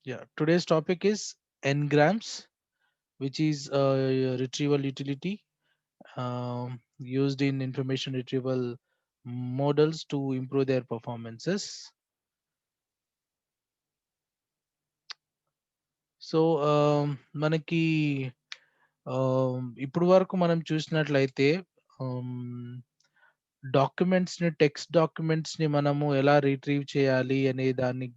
Yeah, today's topic is ngrams, which is a retrieval utility used in information retrieval models to improve their performances. So మనకి ఇప్పుడు వరకు మనం చూసినట్లయితే డాక్యుమెంట్స్‌ని text డాక్యుమెంట్స్‌ని మనము ఎలా రిట్రీవ్ చేయాలి అనే దాన్ని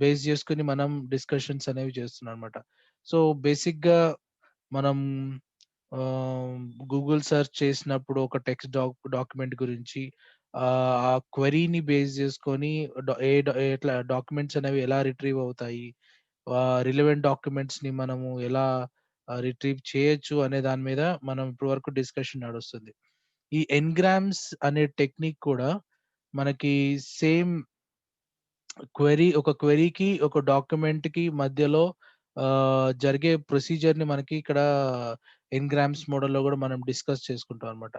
బేస్ చేసుకొని మనం డిస్కషన్స్ అనేవి చేస్తున్నామనమాట. సో, బేసిక్‌గా మనం ఆహ్, గూగుల్ సెర్చ్ చేసినప్పుడు ఒక టెక్స్ట్ డాక్యుమెంట్ గురించి ఆ క్వెరీని బేస్ చేసుకొని ఎట్లా డాక్యుమెంట్స్ అనేవి ఎలా రిట్రీవ్ అవుతాయి, రిలవెంట్ డాక్యుమెంట్స్‌ని మనము ఎలా రిట్రీవ్ చేయొచ్చు అనే దాని మీద మనం ఇప్పటి వరకు డిస్కషన్ నడుస్తుంది. ఈ ఎన్‌గ్రామ్స్ అనే టెక్నిక్ కూడా మనకి సేమ్ ఒక క్వెరీకి, ఒక డాక్యుమెంట్‌కి మధ్యలో జరిగే ప్రొసీజర్‌ని మనకి ఇక్కడ ఎన్‌గ్రామ్స్ మోడల్‌లో గూడా మనం డిస్కస్ చేసుకుంటాం అనమాట.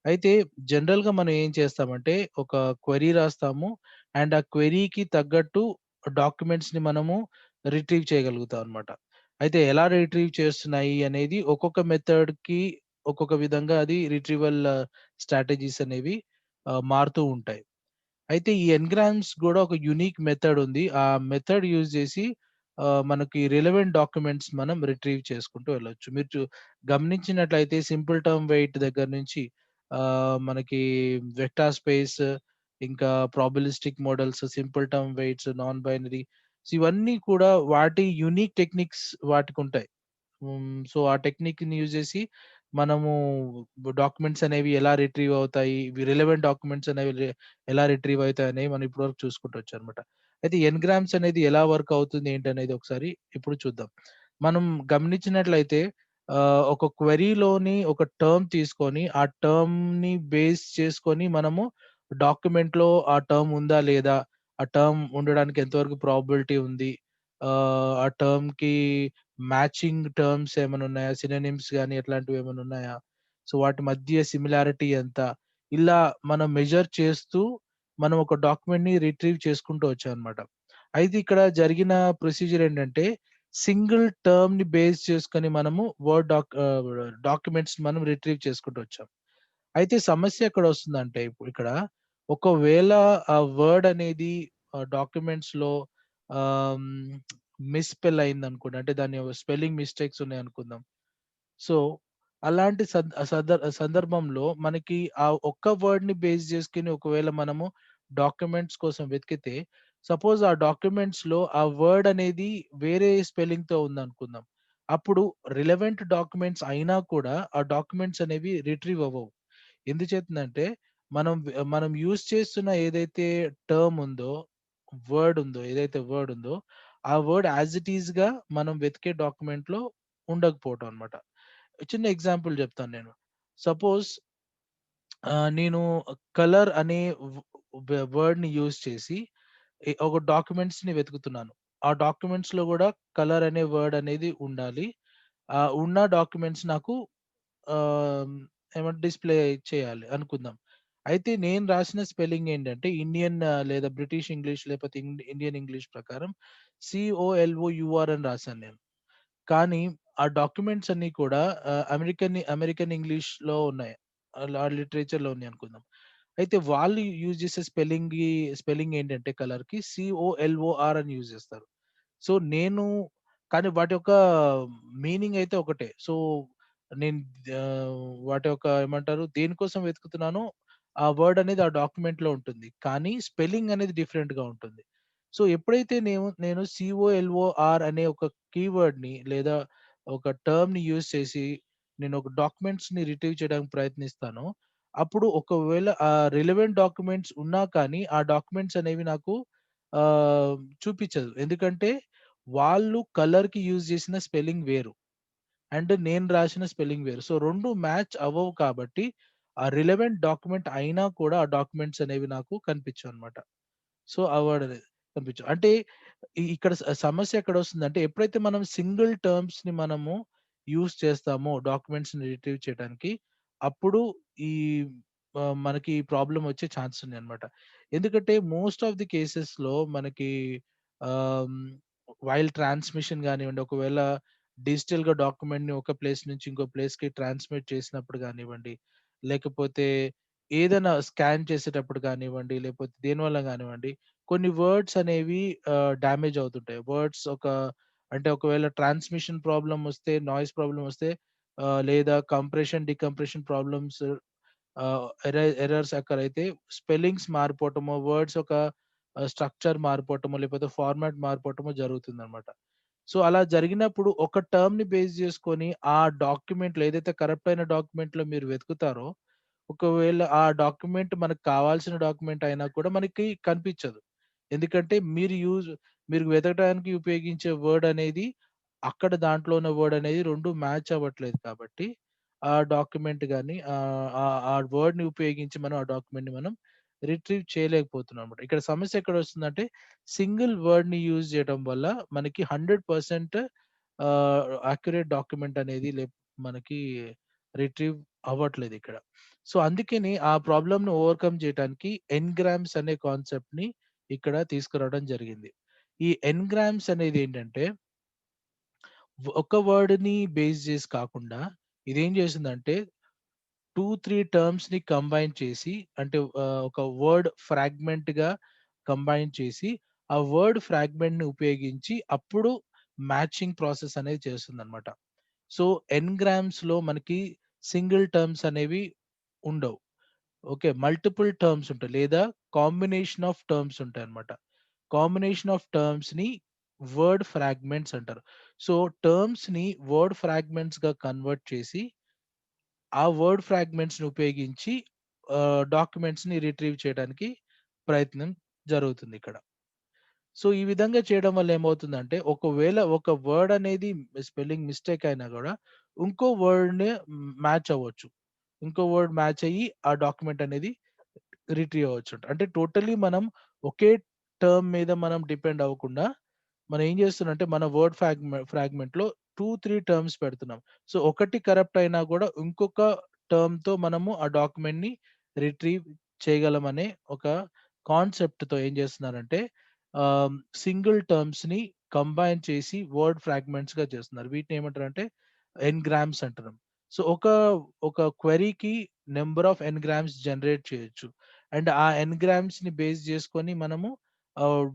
అయితే జనరల్‌గా మనం ఏం చేస్తామంటే, ఒక క్వెరీ రాస్తాము. అండ్ ఆ క్వెరీకి తగ్గట్టు డాక్యుమెంట్స్‌ని మనము రిట్రీవ్ చేయగలుగుతాం అనమాట. అయితే ఎలా రిట్రీవ్ చేస్తున్నాయి అనేది ఒక్కొక్క మెథడ్‌కి ఒక్కొక్క విధంగా అది రిట్రీవల్ స్ట్రాటజీస్ అనేవి మారుతూ ఉంటాయి. అయితే ఈ ఎన్‌గ్రామ్స్ గూడా ఒక యూనిక్ మెథడ్ ఉంది. ఆ మెథడ్ యూజ్ చేసి మనకి రిలవెంట్ డాక్యుమెంట్స్ మనం రిట్రీవ్ చేసుకుంటూ వెళ్ళొచ్చు. మీరు గమనించినట్లయితే సింపుల్ టర్మ్ వెయిట్ దగ్గర నుంచి మనకి వెక్టార్ స్పేస్, ఇంకా probabilistic models, simple term weights, non binary, so ఇవన్నీ కూడా వాటి యూనిక్ టెక్నిక్స్ వాటికుంటాయి. సో, ఆ టెక్నిక్‌ని యూజ్ చేసి మనము డాక్యుమెంట్స్ అనేవి ఎలా రిట్రీవ్ అవుతాయి, రిలవెంట్ డాక్యుమెంట్స్ అనేవి ఎలా రిట్రీవ్ అయితాయనేవి మనం ఇప్పటివరకు చూసుకుంటూ వచ్చామనమాట. అయితే ఎన్‌గ్రామ్స్ అనేది ఎలా వర్క్ అవుతుంది ఏంటనేది ఒకసారి ఇప్పుడు చూద్దాం. మనం గమనించినట్లయితే ఒక క్వెరీలోని ఒక టర్మ్ తీసుకొని, ఆ టర్మ్‌ని బేస్ చేసుకొని మనము డాక్యుమెంట్‌లో ఆ టర్మ్ ఉందా లేదా? ఆ టర్మ్ ఉండడానికి ఎంతవరకు ప్రాబబిలిటీ ఉంది? ఆ టర్మ్‌కి మ్యాచింగ్ టర్మ్స్ ఏమైనా ఉన్నాయా? సినోనిమ్స్ గాని అట్లాంటివేమైనా ఉన్నాయా? సో, వాటి మధ్య సిమిలారిటీ ఎంత? ఇలా మనం మెజర్ చేస్తూ మనం ఒక డాక్యుమెంట్‌ని రిట్రీవ్ చేసుకుంటూ వచ్చామనమాట. అయితే ఇక్కడ జరిగిన ప్రొసీజర్ ఏంటంటే, సింగిల్ టర్మ్‌ని బేస్ చేసుకొని మనము డాక్యుమెంట్స్‌ని మనం రిట్రీవ్ చేసుకుంటూ వచ్చాం. అయితే సమస్య ఎక్కడొస్తుందంటే ఇక్కడ ఒకవేళ ఆ వర్డ్ అనేది డాక్యుమెంట్స్‌లో ఆహ్, మిస్‌స్పెల్ అయిందనుకోండి. అంటే దాని స్పెల్లింగ్ మిస్టేక్స్ ఉన్నాయనుకుందాం. సో, అలాంటి సందర్భంలో మనకి ఆ ఒక్క వర్డ్‌ని బేస్ చేసుకొని ఒకవేళ మనము డాక్యుమెంట్స్ కోసం వెతికితే, సపోజ్ ఆ డాక్యుమెంట్స్‌లో ఆ వర్డ్ అనేది వేరే స్పెల్లింగ్‌తో ఉందనుకుందాం. అప్పుడు రిలవెంట్ డాక్యుమెంట్స్ అయినా కూడా ఆ డాక్యుమెంట్స్ అనేవి రిట్రీవ్ అవ్వవు. ఎందుచేతనంటే మనం యూజ్ చేస్తున్న ఏదైతే టర్మ్ ఉందో, ఏదైతే వర్డ్ ఉందో, ఆ వర్డ్ యాస్ ఇట్ ఈస్‌గా మనం వెతికే డాక్యుమెంట్‌లో ఉండకపోవటం అన్నమాట. చిన్న ఎగ్జాంపుల్ చెప్తాను నేను. సపోజ్ నేను కలర్ అనే వర్డ్‌ని యూజ్ చేసి ఒక డాక్యుమెంట్స్‌ని వెతుకుతున్నాను. ఆ డాక్యుమెంట్స్‌లో గూడా కలర్ అనే వర్డ్ అనేది ఉండాలి. ఉన్న డాక్యుమెంట్స్ నాకు ఆహ్, ఏమంటే డిస్‌ప్లే చేయాలి అనుకుందాం. అయితే నేను రాసిన స్పెల్లింగ్ ఏంటంటే ఇండియన్ లేదా బ్రిటిష్ ఇంగ్లీష్ లేకపోతే ఇండియన్ ఇంగ్లీష్ ప్రకారం COLOUR అని రాసాను నేను. కానీ ఆ డాక్యుమెంట్స్ అన్నీ కూడా అమెరికన్ ఇంగ్లీష్‌లో ఉన్నాయి. ఆ లిటరేచర్‌లో ఉన్నాయనుకుందాం. అయితే వాళ్ళు యూజ్ చేసే స్పెల్లింగ్ ఏంటంటే కలర్‌కి COLOR అని యూజ్ చేస్తారు. సో, కానీ వాటి యొక్క మీనింగ్ అయితే ఒకటే. సో, నేను వాటి యొక్క ఏమంటారు దేనికోసం వెతుకుతున్నానో ఆ వర్డ్ అనేది ఆ డాక్యుమెంట్‌లో ఉంటుంది. కానీ స్పెల్లింగ్ అనేది డిఫరెంట్‌గా ఉంటుంది. సో, ఎప్పుడైతే నేను COLOR అనే ఒక కీవర్డ్‌ని లేదా ఒక టర్మ్‌ని యూజ్ చేసి నేను ఒక డాక్యుమెంట్స్‌ని రిట్రీవ్ చేయడానికి ప్రయత్నిస్తానో, అప్పుడు ఒకవేళ రిలవెంట్ డాక్యుమెంట్స్ ఉన్నా కానీ ఆ డాక్యుమెంట్స్ అనేవి నాకు చూపిచ్చదు. ఎందుకంటే వాళ్ళు కలర్‌కి యూజ్ చేసిన స్పెల్లింగ్ వేరు. అండ్ నేను రాసిన స్పెల్లింగ్ వేరు. సో, 2 మ్యాచ్ అవ్వవు కాబట్టి, ఆ రిలవెంట్ డాక్యుమెంట్ అయినా కూడా ఆ డాక్యుమెంట్స్ అనేవి నాకు కనిపించవనమాట. సో, ఆ వర్డ్ అనేది కనిపించవు. అంటే ఇక్కడ సమస్య ఎక్కడొస్తుందంటే, ఎప్పుడైతే మనం సింగిల్ టర్మ్స్‌ని మనము యూజ్ చేస్తామో డాక్యుమెంట్స్‌ని రిట్రీవ్ చేయడానికి, అప్పుడు ఈ మనకి ప్రాబ్లమ్ వచ్చే ఛాన్స్ ఉన్నాయన్నమాట. ఎందుకంటే మోస్ట్ ఆఫ్ ది కేసెస్‌లో మనకి ఆహ్, వైల్ ట్రాన్స్‌మిషన్ గానివ్వండి, ఒకవేళ డిజిటల్‌గా డాక్యుమెంట్‌ని ఒక ప్లేస్ నుంచి ఇంకో ప్లేస్‌కి ట్రాన్స్‌మిట్ చేసినప్పుడు గానివ్వండి, లేకపోతే ఏదైనా స్కాన్ చేసేటప్పుడు గానివ్వండి, లేకపోతే దేనివల్ల గానివ్వండి, కొన్ని వర్డ్స్ అనేవి డ్యామేజ్ అవుతుంటాయి. వర్డ్స్ అంటే ఒకవేళ ట్రాన్స్‌మిషన్ ప్రాబ్లమ్ వస్తే, నాయిస్ ప్రాబ్లమ్ వస్తే లేదా కంప్రెషన్, డీకంప్రెషన్ ప్రాబ్లమ్స్ ఎర్రర్స్ అక్కరైతే స్పెల్లింగ్స్ మారిపోవటమో, వర్డ్స్ ఒక స్ట్రక్చర్ మారిపోవటమో, లేకపోతే ఫార్మాట్ మారిపోవటమో జరుగుతుందనమాట. సో, అలా జరిగినప్పుడు ఒక టర్మ్‌ని బేస్ చేసుకొని ఆ డాక్యుమెంట్‌లో ఏదైతే కరప్ట్ అయిన డాక్యుమెంట్‌లో మీరు వెతుకుతారో, ఒకవేళ ఆ డాక్యుమెంట్ మనకు కావాల్సిన డాక్యుమెంట్ అయినా కూడా మనకి కనిపించదు. ఎందుకంటే మీరు వెతకడానికి ఉపయోగించే వర్డ్ అనేది అక్కడ దాంట్లో ఉన్న వర్డ్ అనేది 2 మ్యాచ్ అవ్వట్లేదు కాబట్టి, ఆ డాక్యుమెంట్ గాని ఆ వర్డ్‌ని ఉపయోగించి మనం ఆ డాక్యుమెంట్‌ని మనం రిట్రీవ్ చేయలేకపోతున్నామన్నమాట. ఇక్కడ సమస్య ఎక్కడొస్తుందంటే సింగిల్ వర్డ్‌ని యూజ్ చేయడం వల్ల మనకి 100% యాక్యురేట్ డాక్యుమెంట్ అనేది మనకి రిట్రీవ్ అవ్వట్లేదిక్కడ. సో, అందుకని ఆ ప్రాబ్లమ్‌ని ఓవర్‌కమ్ చేయటానికి ఎన్‌గ్రామ్స్ అనే కాన్సెప్ట్‌ని ఇక్కడ తీసుకురావడం జరిగింది. ఈ ఎన్‌గ్రామ్స్ అనేదేంటంటే ఒక వర్డ్‌ని బేస్ చేసి కాకుండా ఇదేం చేసిందంటే 2, 3 టర్మ్స్‌ని కంబైన్ చేసి అంటే ఒక వర్డ్ ఫ్రాగ్మెంట్‌గా కంబైన్ చేసి, ఆ వర్డ్ ఫ్రాగ్మెంట్‌ని ఉపయోగించి అప్పుడు మ్యాచింగ్ ప్రాసెస్ అనేది చేస్తుందనమాట. సో, ఎన్‌గ్రామ్స్‌లో మనకి సింగిల్ టర్మ్స్ అనేవి ఉండవు. ఓకే. మల్టిపుల్ టర్మ్స్ ఉంటాయి. లేదా కాంబినేషన్ ఆఫ్ టర్మ్స్ ఉంటాయన్నమాట. కాంబినేషన్ ఆఫ్ టర్మ్స్‌ని వర్డ్ ఫ్రాగ్మెంట్స్ అంటారు. సో, టర్మ్స్‌ని వర్డ్ ఫ్రాగ్మెంట్స్‌గా కన్వర్ట్ చేసి ఆ వర్డ్ ఫ్రాగ్మెంట్స్‌ని ఉపయోగించి డాక్యుమెంట్స్‌ని రిట్రీవ్ చేయడానికి ప్రయత్నం జరుగుతుందిక్కడ. సో, ఈ విధంగా చేయడం వల్ల ఏమవుతుందంటే, ఒకవేళ ఒక వర్డ్ అనేది స్పెల్లింగ్ మిస్టేక్ అయినా గూడా, ఇంకో వర్డ్‌ని మ్యాచ్ అవ్వచ్చు. ఇంకో వర్డ్ మ్యాచ్ అయ్యి ఆ డాక్యుమెంట్ అనేది రిట్రీవ్ అవ్వచ్చుంట. అంటే టోటల్లీ మనం ఒకే టర్మ్ మీద మనం డిపెండ్ అవ్వకుండా, మనం ఏం చేస్తున్నామంటే మన వర్డ్ ఫ్రాగ్మెంట్‌లో 2, 3 టర్మ్స్ పెడుతున్నాం. సో, ఒకటి కరప్ట్ అయినా గూడా ఇంకొక టర్మ్‌తో మనము ఆ డాక్యుమెంట్‌ని రిట్రీవ్ చేయగలమనే ఒక కాన్సెప్ట్‌తో ఏం చేస్తున్నారంటే సింగిల్ టర్మ్స్‌ని కంబైన్ చేసి వర్డ్ ఫ్రాగ్మెంట్స్‌గా చేస్తున్నారు. వీటిని ఏమంటారంటే ఎన్‌గ్రామ్స్ అంటున్నాం. సో, ఒక క్వెరీకి నంబర్ ఆఫ్ ఎన్‌గ్రామ్స్ జనరేట్ చేయొచ్చు. అండ్ ఆ ఎన్‌గ్రామ్స్‌ని బేస్ చేసుకొని మనము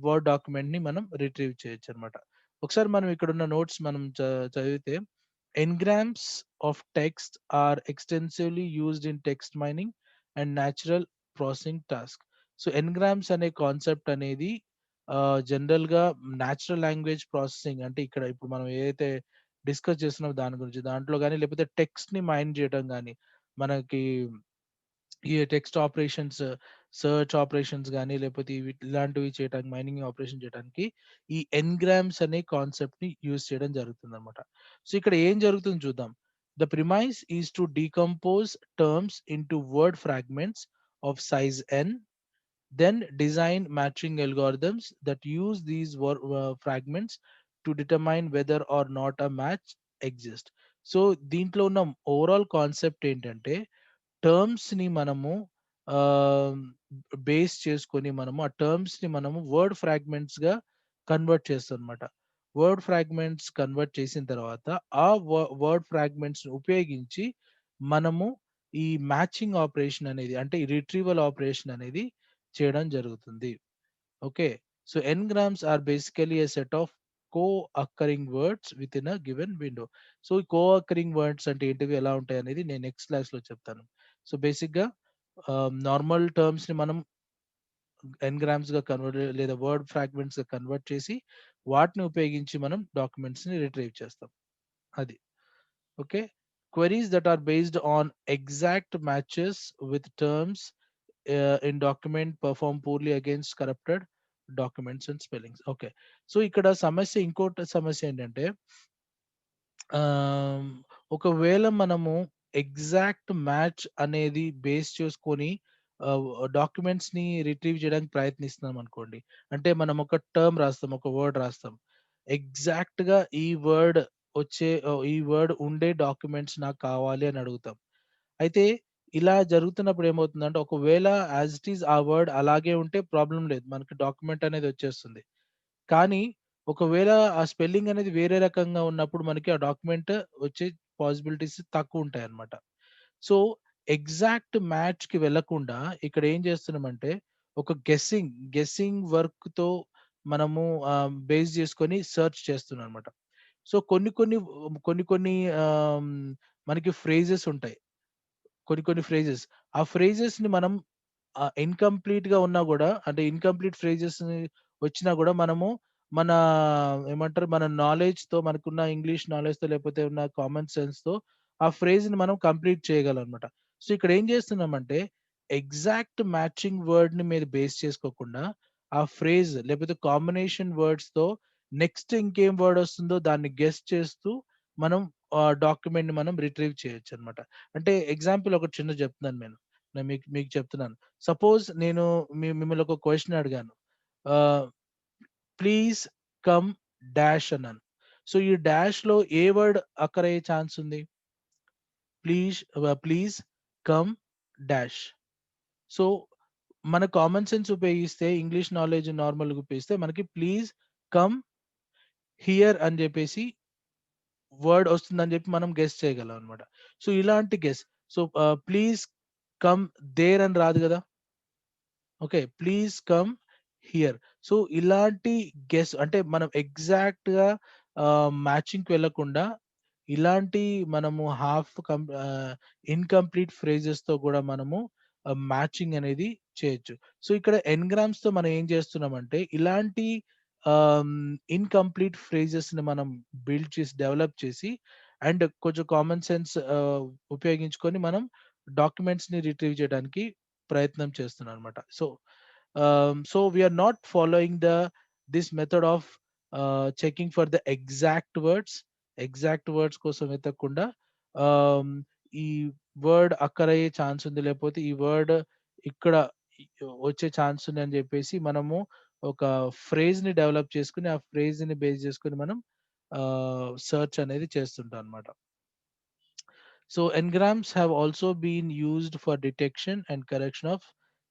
వర్డ్ డాక్యుమెంట్‌ని మనం రిట్రీవ్ చేయొచ్చనమాట. ఒకసారి మనం ఇక్కడున్న నోట్స్ మనం చదివితే n-grams of text are extensively used in text mining and natural processing task. So, n-grams అనే కాన్సెప్ట్ అనేది జనరల్‌గా న్యాచురల్ లాంగ్వేజ్ ప్రాసెసింగ్ అంటే ఇక్కడ ఇప్పుడు మనం ఏదైతే డిస్కస్ చేస్తున్నామో దాని గురించి. దాంట్లో గాని లేకపోతే టెక్స్ట్‌ని మైన్ చేయడం గాని, మనకి ఈ టెక్స్ట్ ఆపరేషన్స్, సెర్చ్ ఆపరేషన్స్ గాని, లేకపోతే ఇలాంటివి చేయటానికి మైనింగ్ ఆపరేషన్ చేయడానికి ఈ ఎన్‌గ్రామ్స్ అనే కాన్సెప్ట్‌ని యూజ్ చేయడం జరుగుతుందనమాట. సో, ఇక్కడ ఏం జరుగుతుందో చూద్దాం. The premise is to decompose terms into word fragments of size n, then design matching algorithms that use these fragments to determine whether or not a match exists. So, దీంట్లో ఉన్న overall concept ఏంటంటే టర్మ్స్‌ని మనము ఆహ్, base చేసుకొని మనము ఆ టర్మ్స్‌ని మనము వర్డ్ ఫ్రాగ్మెంట్స్‌గా కన్వర్ట్ చేస్తామనమాట. వర్డ్ ఫ్రాగ్మెంట్స్ కన్వర్ట్ చేసిన తర్వాత ఆ వర్డ్ ఫ్రాగ్మెంట్స్‌ని ఉపయోగించి మనము ఈ మ్యాచింగ్ ఆపరేషన్ అనేది అంటే ఈ రిట్రీవల్ ఆపరేషన్ అనేది చేయడం జరుగుతుంది. Okay. So, n-grams are basically a set of co-occurring words within a given window. So, ఈ కో-అక్కరింగ్ వర్డ్స్ అంటే ఏంటివి? ఎలా ఉంటాయనేది నేను నెక్స్ట్ క్లాస్‌లో చెప్తాను. సో, బేసిక్‌గా నార్మల్ టర్మ్స్‌ని మనం ఎన్‌గ్రామ్స్‌గా కన్వర్ట్ లేదా వర్డ్ ఫ్రాగ్మెంట్స్‌గా కన్వర్ట్ చేసి, వాటిని ఉపయోగించి మనం డాక్యుమెంట్స్‌ని రిట్రీవ్ చేస్తాం. అది. Okay. Queries that are based on exact matches with terms in document perform poorly against corrupted documents and spellings. Okay. So, ఇక్కడ ఇంకోటి సమస్య ఏంటంటే ఆహ్, ఒకవేళ మనము ఎగ్జాక్ట్ మ్యాచ్ అనేది బేస్ చేసుకొని ఆహ్, డాక్యుమెంట్స్‌ని రిట్రీవ్ చేయడానికి ప్రయత్నిస్తున్నామనుకోండి. అంటే మనం ఒక టర్మ్ రాస్తాం. ఒక వర్డ్ రాస్తాం. ఎగ్జాక్ట్‌గా ఈ వర్డ్ ఉండే డాక్యుమెంట్స్ నాకు కావాలి అని అడుగుతాం. అయితే ఇలా జరుగుతున్నప్పుడు ఏమవుతుందంటే ఒకవేళ యాజ్ ఇట్ ఈజ్ ఆ వర్డ్ అలాగే ఉంటే ప్రాబ్లమ్ లేదు. మనకి డాక్యుమెంట్ అనేది వచ్చేస్తుంది. కానీ ఒకవేళ ఆ స్పెల్లింగ్ అనేది వేరే రకంగా ఉన్నప్పుడు మనకి ఆ డాక్యుమెంట్ వచ్చే పాసిబిలిటీస్ తక్కువుంటాయన్నమాట. సో, ఎగ్జాక్ట్ మ్యాచ్‌కి వెళ్ళకుండా ఇక్కడ ఏం చేస్తున్నామంటే, ఒక గెస్సింగ్ వర్క్‌తో మనము బేస్ చేసుకొని సెర్చ్ చేస్తున్నామనమాట. సో, కొన్ని కొన్ని మనకి ఫ్రేజెస్ ఉంటాయి. కొన్ని ఫ్రేజెస్. ఆ ఫ్రేజెస్‌ని మనం ఇన్‌కంప్లీట్‌గా ఉన్నా గూడా అంటే ఇన్‌కంప్లీట్ ఫ్రేజెస్‌ని వచ్చినా గూడా మనము మన ఏమంటారు మన నాలెడ్జ్‌తో మనకున్న ఇంగ్లీష్ నాలెడ్జ్‌తో లేకపోతే ఉన్న కామన్ సెన్స్‌తో ఆ ఫ్రేజ్‌ని మనం కంప్లీట్ చేయగలమనమాట. సో, ఇక్కడ ఏం చేస్తున్నామంటే ఎగ్జాక్ట్ మ్యాచింగ్ వర్డ్‌ని మీద బేస్ చేసుకోకుండా ఆ ఫ్రేజ్ లేకపోతే కాంబినేషన్ వర్డ్స్‌తో నెక్స్ట్ ఇంకేం వర్డ్ వస్తుందో దాన్ని గెస్ చేస్తూ మనం డాక్యుమెంట్‌ని మనం రిట్రీవ్ చేయొచ్చనమాట. అంటే ఎగ్జాంపుల్ ఒకటి చిన్నది చెప్తున్నాను నేను. నేను మీకు మీకు చెప్తున్నాను. సపోజ్ నేను మిమ్మల్ని ఒక క్వెషన్ అడిగాను. ఆహ్, ప్లీజ్ కమ్ డాష్ అన్నాను. సో, ఈ డాష్‌లో ఏ వర్డ్ అక్కర్ అయ్యే ఛాన్స్ ఉంది? Please come dash. సో, మన కామన్ సెన్స్ ఉపయోగిస్తే ఇంగ్లీష్ నాలెడ్జ్ నార్మల్‌గా ఉపయోగిస్తే మనకి ప్లీజ్ కమ్ హియర్ అని చెప్పేసి వర్డ్ వస్తుందని చెప్పి మనం గెస్ చేయగలం అన్నమాట. సో, ఇలాంటి guess. So, please come there అని రాదు గదా! Okay. Please come here. So, ఇలాంటి గెస్ అంటే మనం ఎగ్జాక్ట్‌గా మ్యాచింగ్‌కి వెళ్ళకుండా ఇలాంటి మనము ఇన్‌కంప్లీట్ ఫ్రేజెస్‌తో గూడా మనము మ్యాచింగ్ అనేది చేయొచ్చు. సో, ఇక్కడ ఎన్‌గ్రామ్స్‌తో మనం ఏం చేస్తున్నామంటే ఇలాంటి ఆహ్, ఇన్‌కంప్లీట్ ఫ్రేజెస్‌ని మనం డెవలప్ చేసి అండ్ కొంచెం కామన్ సెన్స్ ఉపయోగించుకొని మనం డాక్యుమెంట్స్‌ని రిట్రీవ్ చేయడానికి ప్రయత్నం చేస్తున్నానన్నమాట. So we are not following this method of checking for the exact words కోసం వెతకకుండా ఆహ్, ఈ వర్డ్ అక్కర్ అయ్యే ఛాన్స్ ఉంది. లేకపోతే ఈ వర్డ్ ఇక్కడ ఇ వచ్చే ఛాన్స్ ఉంది అని చెప్పేసి మనము ఒక ఫ్రేజ్‌ని డెవలప్ చేసుకొని, ఆ ఫ్రేజ్‌ని బేస్ చేసుకొని మనం సెర్చ్ అనేది చేస్తుంటాం అన్నమాట. So engrams have also been used for detection and correction of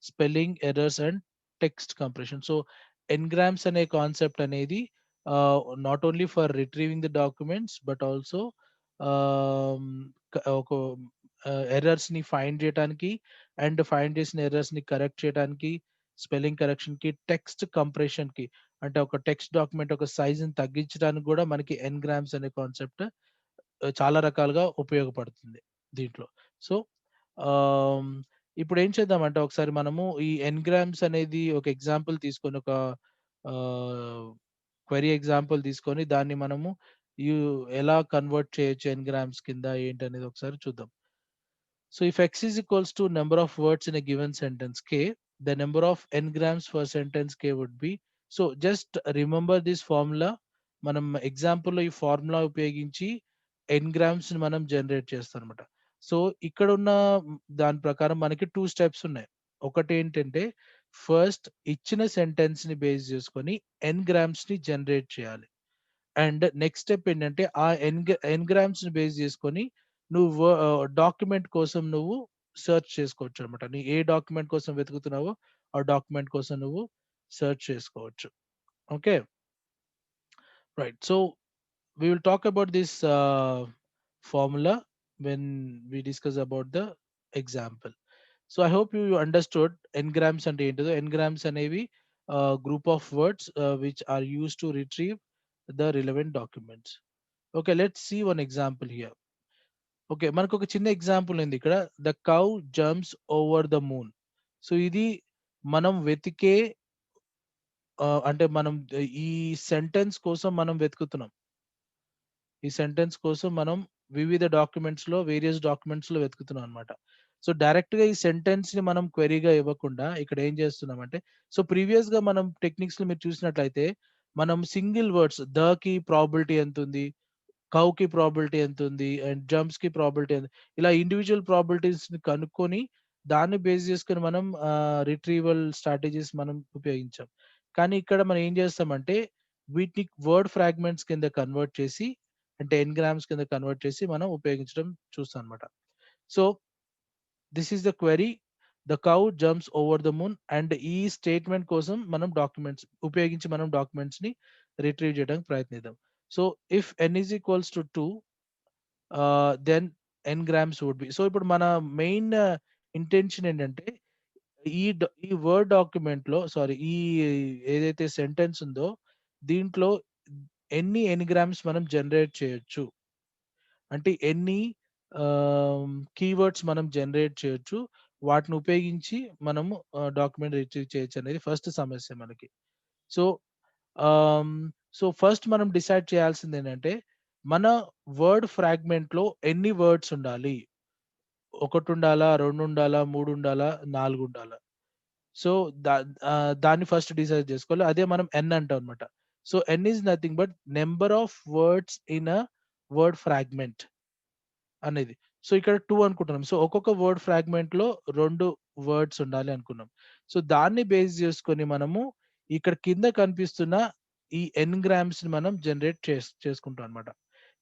spelling errors and text compression. So engrams అనే కాన్సెప్ట్ అనేది not only for retrieving the documents but also ఒక ఎర్రర్స్ ని ఫైండ్ చేయడానికి అండ్ ఫైండ్ చేసిన errors ని correct చేయడానికి spelling correction కి text compression కి అంటే ఒక టెక్స్ట్ డాక్యుమెంట్ ఒక సైజ్ ని తగ్గించడానికి కూడా మనకి ఎన్గ్రామ్స్ అనే కాన్సెప్ట్ చాలా రకాలుగా ఉపయోగపడుతుంది దీంట్లో. సో, ఆహ్, ఇప్పుడేం చేద్దామంటే ఒకసారి మనము ఈ ఎన్‌గ్రామ్స్ అనేది ఒక ఎగ్జాంపుల్ తీసుకొని ఒక ఆహ్, క్వెరీ ఎగ్జాంపుల్ తీసుకొని దాన్ని మనము యు ఎలా కన్వర్ట్ చేయొచ్చు ఎన్‌గ్రామ్స్ కింద ఏంటనేది ఒకసారి చూద్దాం. So if x is equals to number of words in a given sentence k, the number of n-grams for sentence k would be. So just remember this formula. మనం ఎగ్జాంపుల్‌లో ఈ formula ఉపయోగించి n-గ్రామ్స్‌ని మనం generate చేస్తామన్నమాట. So ఇక్కడున్న దాని ప్రకారం మనకి 2 steps ఉన్నాయి. ఒకటేంటంటే ఫస్ట్ ఇచ్చిన సెంటెన్స్‌ని బేస్ చేసుకొని n-గ్రామ్స్‌ని జనరేట్ చేయాలి. అండ్ నెక్స్ట్ స్టెప్ ఏంటంటే ఆ ఎన్‌గ్రామ్స్‌ని బేస్ చేసుకొని డాక్యుమెంట్ కోసం నువ్వు సెర్చ్ చేసుకోవచ్చనమాట. నీ ఏ డాక్యుమెంట్ కోసం వెతుకుతున్నావో ఆ డాక్యుమెంట్ కోసం నువ్వు సెర్చ్ చేసుకోవచ్చు. Okay. Right. So we will talk about this formula when we discuss about the example. So I hope you understood engrams అంటే ఏంటిదో. Engrams అనేవి group of words which are used to retrieve the relevant documents. Okay, let's see one example here. Okay. మనకొక చిన్న example ఉంది ఇక్కడ. The cow jumps over the moon. So, ఇది మనం వెతికే అంటే మనం ఈ సెంటెన్స్ కోసం మనం వెతుకుతున్నాం. ఈ సెంటెన్స్ కోసం మనం వేరియస్ డాక్యుమెంట్స్‌లో వెతుకుతున్నాం అన్నమాట. సో, డైరెక్ట్‌గా ఈ సెంటెన్స్‌ని మనం క్వెరీగా ఇవ్వకుండా ఇక్కడ ఏం చేస్తున్నామంటే ప్రీవియస్‌గా మనం టెక్నిక్స్‌లో మీరు చూసినట్లయితే మనం సింగిల్ వర్డ్స్ దకి ప్రాబబిలిటీ ఎంతుంది? కౌకి ప్రాబబిలిటీ ఎంతుంది? అండ్ జంప్స్‌కి ప్రాబబిలిటీ ఎంత? ఇలా ఇండివిడ్యువల్ ప్రాబబిలిటీస్‌ని కనుక్కొని, దాన్ని బేస్ చేసుకొని మనం రిట్రీవల్ స్ట్రాటజీస్ మనం ఉపయోగించాం. కానీ ఇక్కడ మనం ఏం చేస్తామంటే, వీటిని వర్డ్ ఫ్రాగ్మెంట్స్ కింద కన్వర్ట్ చేసి, అంటే ఎన్‌గ్రామ్స్ కింద కన్వర్ట్ చేసి మనం ఉపయోగించడం చూస్తామనమాట. So, this is the query. The cow jumps over the moon. And ఈ స్టేట్మెంట్ కోసం మనం డాక్యుమెంట్స్ ఉపయోగించి మనం డాక్యుమెంట్స్ ని రిట్రీవ్ చేయడానికి ప్రయత్నిద్దాం. So if n is equals to 2, then n grams would be. So ఇప్పుడు మన మెయిన్ ఇంటెన్షన్ ఏంటంటే ఈ వర్డ్ డాక్యుమెంట్ లో, సారీ, ఈ ఏదైతే సెంటెన్స్ ఉందో దీంట్లో ఎన్ని గ్రామ్స్ మనం జనరేట్ చేయొచ్చు, అంటే ఎన్ని కీవర్డ్స్ మనం జనరేట్ చేయొచ్చు, వాటిని ఉపయోగించి మనము డాక్యుమెంట్ రిట్రీవ్ చేయొచ్చు అనేది ఫస్ట్ సమస్య మనకి. సో ఆమ్, సో ఫస్ట్ మనం డిసైడ్ చేయాల్సింది ఏంటంటే మన వర్డ్ ఫ్రాగ్మెంట్ లో ఎన్ని వర్డ్స్ ఉండాలి. ఒకటి ఉండాలా, రెండు ఉండాలా, మూడు ఉండాలా, నాలుగు ఉండాలా. సో దాన్ని ఫస్ట్ డిసైడ్ చేసుకోవాలి. అదే మనం ఎన్ అంటాం అనమాట. So N is nothing but number of words in a word fragment అనేది. సో ఇక్కడ 2 అనుకుంటున్నాం. సో ఒక్కొక్క వర్డ్ ఫ్రాగ్మెంట్ లో 2 వర్డ్స్ ఉండాలి అనుకున్నాం. సో దాన్ని బేస్ చేసుకొని మనము ఇక్కడ కింద కనిపిస్తున్న ఈ ఎన్ గ్రామ్స్ ని మనం జనరేట్ చేసుకుంటాం అనమాట.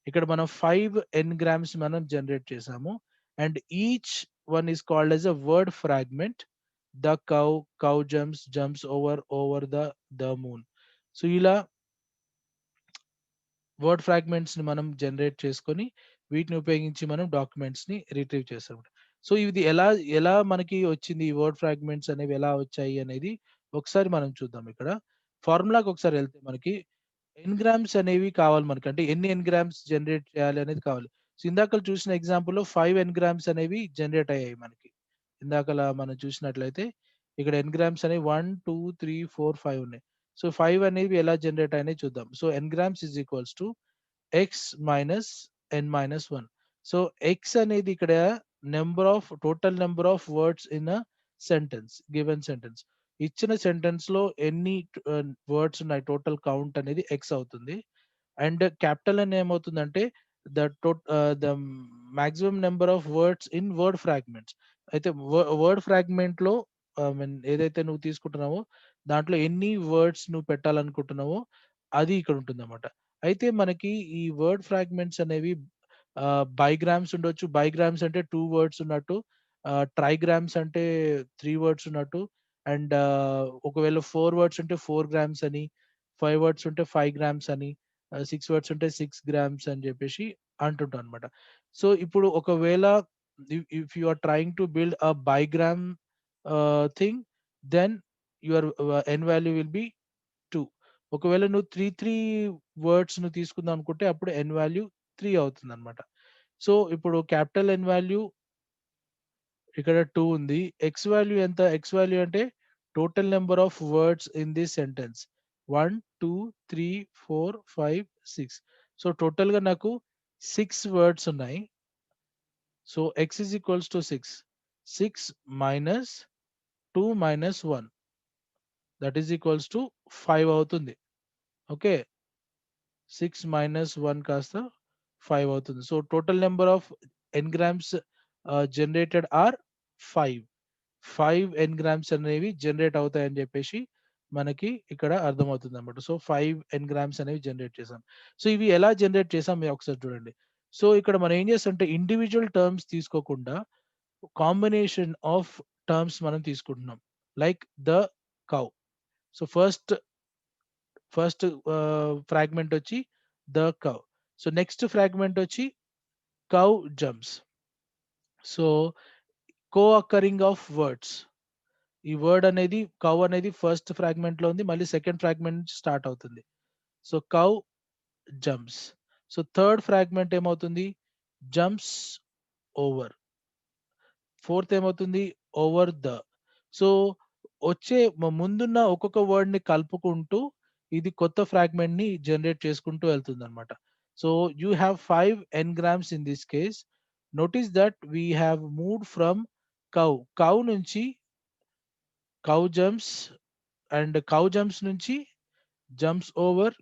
ఇక్కడ మనం 5 ఎన్ గ్రామ్స్ మనం జనరేట్ చేసాము. And each one is called as a word fragment. The cow jumps over the moon. So ఇలా వర్డ్ ఫ్రాగ్మెంట్స్ ని మనం జనరేట్ చేసుకొని వీటిని ఉపయోగించి మనం డాక్యుమెంట్స్ ని రిట్రీవ్ చేస్తాం. సో ఇది ఎలా ఎలా మనకి వచ్చింది, ఈ వర్డ్ ఫ్రాగ్మెంట్స్ అనేవి ఎలా వచ్చాయి అనేది ఒకసారి మనం చూద్దాం. ఇక్కడ ఫార్ములాకి ఒకసారి వెళ్తే మనకి ఎన్గ్రామ్స్ అనేవి కావాలి మనకి, అంటే ఎన్ని ఎన్గ్రామ్స్ జనరేట్ చేయాలి అనేది కావాలి. సో ఇందాక చూసిన ఎగ్జాంపుల్ లో 5 ఎన్గ్రామ్స్ అనేవి జనరేట్ అయ్యాయి మనకి. ఇందాకలా మనం చూసినట్లయితే ఇక్కడ ఎన్గ్రామ్స్ అనేవి 1 2 3 4 5 ఉన్నాయి. సో 5 అనేవి ఎలా జనరేట్ అయినాయి చూద్దాం. So n-grams is equals to X minus N minus 1. So X అనేది ఇక్కడ total number of words in a sentence, given sentence. ఇచ్చిన సెంటెన్స్ లో ఎన్ని వర్డ్స్ ఉన్నాయి, టోటల్ కౌంట్ అనేది ఎక్స్ అవుతుంది. అండ్ క్యాపిటల్ ఎన్ ఏమవుతుందంటే the maximum number of words in word fragments. అయితే వర్డ్ ఫ్రాగ్మెంట్ లో ఏదైతే నువ్వు తీసుకుంటున్నావో దాంట్లో ఎన్ని వర్డ్స్ నువ్వు పెట్టాలనుకుంటున్నావో అది ఇక్కడ ఉంటుందన్నమాట. అయితే మనకి ఈ వర్డ్ ఫ్రాగ్మెంట్స్ అనేవి బైగ్రామ్స్ ఉండొచ్చు. బైగ్రామ్స్ అంటే 2 వర్డ్స్ ఉన్నట్టు. ట్రైగ్రామ్స్ అంటే 3 వర్డ్స్ ఉన్నట్టు. అండ్ ఒకవేళ 4 వర్డ్స్ ఉంటే 4 గ్రామ్స్ అని, 5 వర్డ్స్ ఉంటే 5 గ్రామ్స్ అని, 6 వర్డ్స్ ఉంటే 6 గ్రామ్స్ అని చెప్పేసి అంటుంటాం అనమాట. సో ఇప్పుడు ఒకవేళ if you are trying to build a bigram thing, then your N value will be 2. ఒకవేళ నువ్వు 3 వర్డ్స్ నువ్వు తీసుకుందాం అనుకుంటే అప్పుడు ఎన్ వాల్యూ 3 అవుతుందన్నమాట. సో ఇప్పుడు క్యాపిటల్ ఎన్ వాల్యూ ఇక్కడ 2 ఉంది. ఎక్స్ వాల్యూ ఎంత? ఎక్స్ వాల్యూ అంటే total number of words in this sentence. 1 2 3 4 5 6. So టోటల్‌గా నాకు 6 వర్డ్స్ ఉన్నాయి. So x is equals to 6. 6 minus 2 minus 1 that is equals to 5 అవుతుంది. ఓకే. 6 మైనస్ 1 కాస్త 5 అవుతుంది. So total number of n-grams generated are 5. 5 n-grams అనేవి generate అవుతాయని చెప్పేసి మనకి ఇక్కడ అర్థమవుతుందన్నమాట. సో 5 ఎన్గ్రామ్స్ అనేవి జనరేట్ చేసాం. సో ఇవి ఎలా జనరేట్ చేసాం మీరు ఒకసారి చూడండి. సో ఇక్కడ మనం ఏం చేస్తామంటే ఇండివిడ్యువల్ టర్మ్స్ తీసుకోకుండా కాంబినేషన్ ఆఫ్ టర్మ్స్ మనం తీసుకుంటున్నాం. Like the cow. So first fragment వచ్చి the cow. So next fragment వచ్చి cow jumps. So co-occurring of words. ఈ వర్డ్ అనేది కౌ అనేది ఫస్ట్ ఫ్రాగ్మెంట్ లో ఉంది. మళ్ళీ సెకండ్ ఫ్రాగ్మెంట్ నుంచి స్టార్ట్ అవుతుంది. So cow jumps. So third fragment ఏమవుతుంది? Jumps over. ఫోర్త్ ఏమవుతుంది? Over the. సో వచ్చే ముందున్న ఒక్కొక్క వర్డ్ ని కలుపుకుంటూ ఇది కొత్త ఫ్రాగ్మెంట్ ని జనరేట్ చేసుకుంటూ వెళ్తుందన్నమాట. So you have 5 n-grams in this case. Notice that we have moved from cow. Cow నుంచి cow jumps, and cow jumps నుంచి jumps over,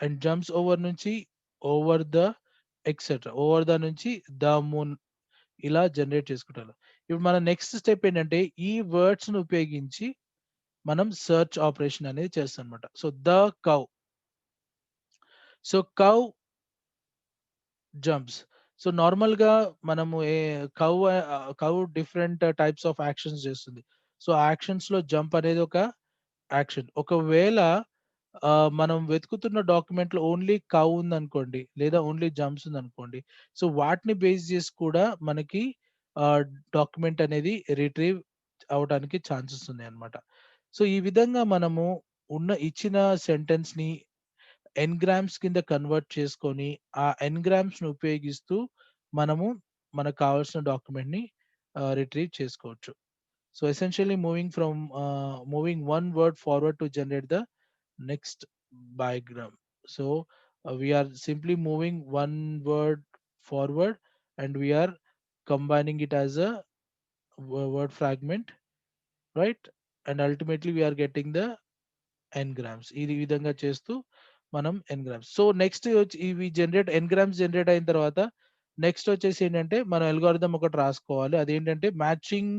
and jumps over నుంచి over the etcetera. Over the నుంచి the moon ఇలా generate చేసుకుంటారు. ఇప్పుడు మన next step ఏంటంటే ఈ వర్డ్స్ ని ఉపయోగించి మనం సెర్చ్ ఆపరేషన్ అనేది చేస్తాం అనమాట. So the cow. So cow jumps. So నార్మల్‌గా మనము cow different types of actions చేస్తుంది. సో ఆ యాక్షన్స్‌లో జంప్ అనేది ఒక యాక్షన్. ఒకవేళ మనం వెతుకుతున్న డాక్యుమెంట్‌లో ఓన్లీ కౌ ఉందనుకోండి, లేదా ఓన్లీ జంప్స్ ఉందనుకోండి. సో వాటిని బేస్ చేసి కూడా మనకి ఆహ్, డాక్యుమెంట్ అనేది రిట్రీవ్ అవ్వడానికి ఛాన్సెస్ ఉన్నాయన్నమాట. సో ఈ విధంగా మనము ఇచ్చిన సెంటెన్స్‌ని ఎన్‌గ్రామ్స్ కింద కన్వర్ట్ చేసుకొని, ఆ ఎన్‌గ్రామ్స్‌ని ఉపయోగిస్తూ మనము మనకు కావాల్సిన డాక్యుమెంట్‌ని రిట్రీవ్ చేసుకోవచ్చు. So essentially moving one word forward to generate the next diagram. So we are simply moving one word forward and we are combining it as a word fragment, right? And ultimately we are getting the engrams. ఈ విధంగా చేస్తూ మనం engrams. So next ఇవి engrams generate అయిన తర్వాత next వచ్చేసి ఏంటంటే మనం అల్గోరిథం ఒకటి రాసుకోవాలి. అదేంటంటే matching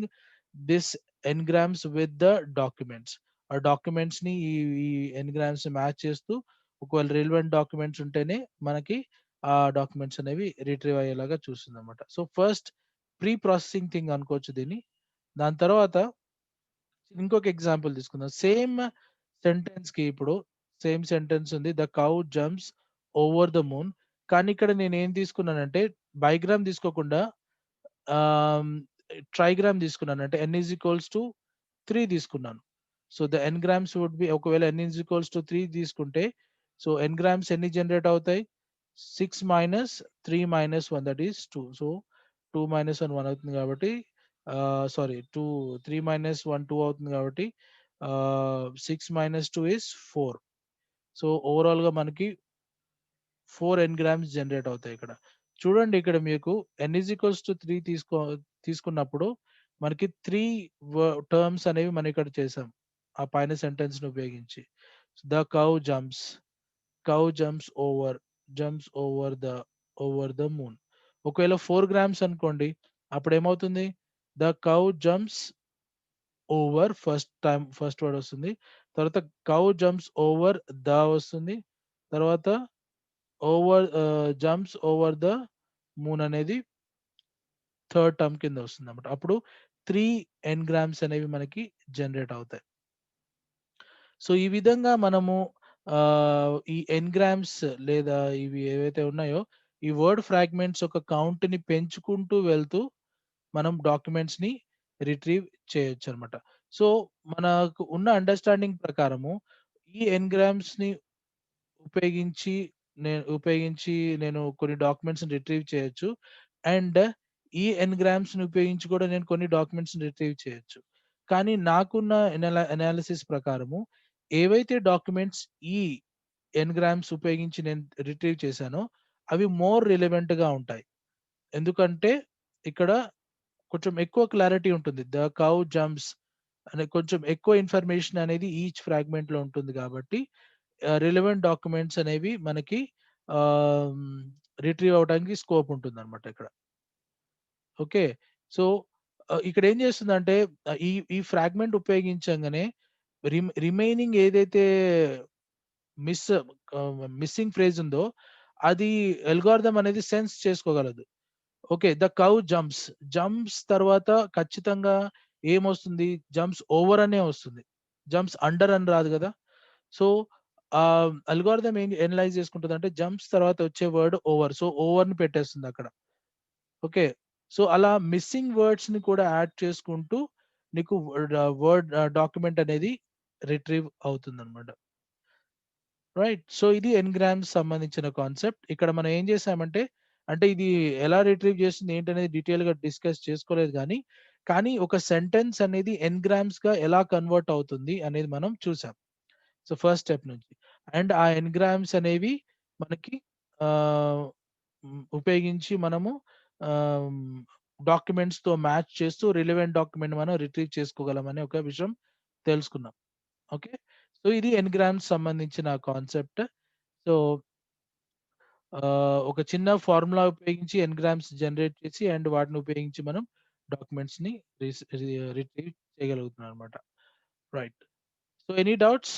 this n-grams with the documents. ఆ డాక్యుమెంట్స్‌ని ఈ ఈ ఎన్‌గ్రామ్స్ మ్యాచ్ చేస్తూ ఒకవేళ రిలవెంట్ డాక్యుమెంట్స్ ఉంటేనే మనకి ఆ డాక్యుమెంట్స్ అనేవి రిట్రీవ్ అయ్యేలాగా చూస్తుందన్నమాట. So first pre processing thing అనుకోవచ్చు దీన్ని. దాని తర్వాత ఇంకొక ఎగ్జాంపుల్ తీసుకుందాం. సెంటెన్స్‌కి ఇప్పుడు సేమ్ సెంటెన్స్ ఉంది. The cow jumps over the moon. కానీ ఇక్కడ నేనేం తీసుకున్నానంటే బైగ్రామ్ తీసుకోకుండా ఆహ్, ట్రైగ్రామ్ తీసుకున్నాను. అంటే n 3 తీసుకున్నాను. So, the engrams would be ఒకవేళ n 3 తీసుకుంటే సో, ఎన్‌గ్రామ్స్ ఎన్ని జనరేట్ అవుతాయి? 6 minus 3 minus 1 that is 2. So, 2 minus 1 1 అవుతుంది కాబట్టి సారీ 3 మైనస్ 1 2 అవుతుంది కాబట్టి 6 మైనస్ 2 ఈస్ 4. సో, ఓవరాల్‌గా మనకి 4 ఎన్‌గ్రామ్స్ జనరేట్ అవుతాయి ఇక్కడ. చూడండి ఇక్కడ మీకు n 3 తీసుకున్నప్పుడు మనకి 3 టర్మ్స్ అనేవి మనం ఇక్కడ చేసాం. ఆ పైన సెంటెన్స్‌ని ఉపయోగించి. The cow jumps, cow jumps over the moon. ఒకవేళ 4 గ్రామ్స్ అనుకోండి అప్పుడేమవుతుంది? The cow jumps first word వస్తుంది. తర్వాత కౌ జంప్స్ ఓవర్ ద వస్తుంది. తర్వాత జంప్స్ ఓవర్ ద మూన్ అనేది థర్డ్ టర్మ్ కింద వస్తుందన్నమాట. అప్పుడు 3 ఎన్‌గ్రామ్స్ అనేవి మనకి జనరేట్ అవుతాయి. సో, ఈ విధంగా మనము ఈ ఎన్‌గ్రామ్స్ లేదా ఇవి ఏవైతే ఉన్నాయో, ఈ వర్డ్ ఫ్రాగ్మెంట్స్ యొక్క కౌంట్‌ని పెంచుకుంటూ వెళ్తూ మనం డాక్యుమెంట్స్‌ని రిట్రీవ్ చేయొచ్చనమాట. సో, మనకు ఉన్న అండర్‌స్టాండింగ్ ప్రకారము ఈ ఎన్‌గ్రామ్స్‌ని ఉపయోగించి ఉపయోగించి నేను కొన్ని డాక్యుమెంట్స్‌ని రిట్రీవ్ చేయొచ్చు. అండ్ ఈ ఎన్‌గ్రామ్స్‌ని ఉపయోగించి కూడా నేను కొన్ని డాక్యుమెంట్స్‌ని రిట్రీవ్ చేయొచ్చు. కానీ నాకున్న అనాలిసిస్ ప్రకారము ఏవైతే డాక్యుమెంట్స్ ఈ ఎన్‌గ్రామ్స్ ఉపయోగించి నేను రిట్రీవ్ చేశానో అవి మోర్ రిలవెంట్‌గా ఉంటాయి. ఎందుకంటే ఇక్కడ కొంచెం ఎక్కువ క్లారిటీ ఉంటుంది. ద కౌ జంప్స్ అనే కొంచెం ఎక్కువ ఇన్ఫర్మేషన్ అనేది ఈచ్ ఫ్రాగ్మెంట్‌లో ఉంటుంది కాబట్టి రిలవెంట్ డాక్యుమెంట్స్ అనేవి మనకి ఆహ్, రిట్రీవ్ అవ్వడానికి స్కోప్ ఉంటుందన్నమాట ఇక్కడ. ఓకే. సో, ఇక్కడ ఏం చేస్తుందంటే ఈ ఈ ఫ్రాగ్మెంట్ ఉపయోగించంగానే రిమైనింగ్ ఏదైతే మిస్ మిస్సింగ్ ఫ్రేజ్ ఉందో అది అల్గోరిథం అనేది సెన్స్ చేసుకోగలదు. ఓకే. ద కౌ జంప్స్ తర్వాత ఖచ్చితంగా ఏమొస్తుంది? జంప్స్ ఓవర్ అనే వస్తుంది. జంప్స్ అండర్ అని రాదు గదా! సో, అల్గోరిథం ఏం అనలైజ్ చేసుకుంటదంటే జంప్స్ తర్వాత వచ్చే వర్డ్ ఓవర్. సో, ఓవర్‌ని పెట్టేస్తుందక్కడ. ఓకే. సో, అలా మిస్సింగ్ వర్డ్స్‌ని కూడా యాడ్ చేసుకుంటూ నీకు డాక్యుమెంట్ అనేది రిట్రీవ్ అవుతుందన్నమాట. రైట్. సో, ఇది ఎన్‌గ్రామ్స్ సంబంధించిన కాన్సెప్ట్. ఇక్కడ మనం ఏం చేసామంటే, అంటే ఇది ఎలా రిట్రీవ్ చేస్తుంది ఏంటనేది డీటెయిల్‌గా డిస్కస్ చేసుకోలేదు గానీ, కానీ ఒక సెంటెన్స్ అనేది ఎన్‌గ్రామ్స్‌గా ఎలా కన్వర్ట్ అవుతుంది అనేది మనం చూసాం. సో, ఫస్ట్ స్టెప్ నుంచి. అండ్ ఆ ఎన్‌గ్రామ్స్ అనేవి మనకి ఆహ్, ఉపయోగించి మనము ఆహ్, డాక్యుమెంట్స్‌తో మ్యాచ్ చేస్తూ రిలవెంట్ డాక్యుమెంట్ మనం రిట్రీవ్ చేసుకోగలమనే ఒక విషయం తెలుసుకున్నాం. ఓకే. సో, ఇది ఎన్‌గ్రామ్స్ సంబంధించిన కాన్సెప్ట్. సో, ఒక చిన్న ఫార్ములా ఉపయోగించి ఎన్‌గ్రామ్స్ జనరేట్ చేసి అండ్ వాటిని ఉపయోగించి మనం డాక్యుమెంట్స్‌ని రిట్రీవ్ చేయగలుగుతున్నామనమాట. రైట్. So, any doubts?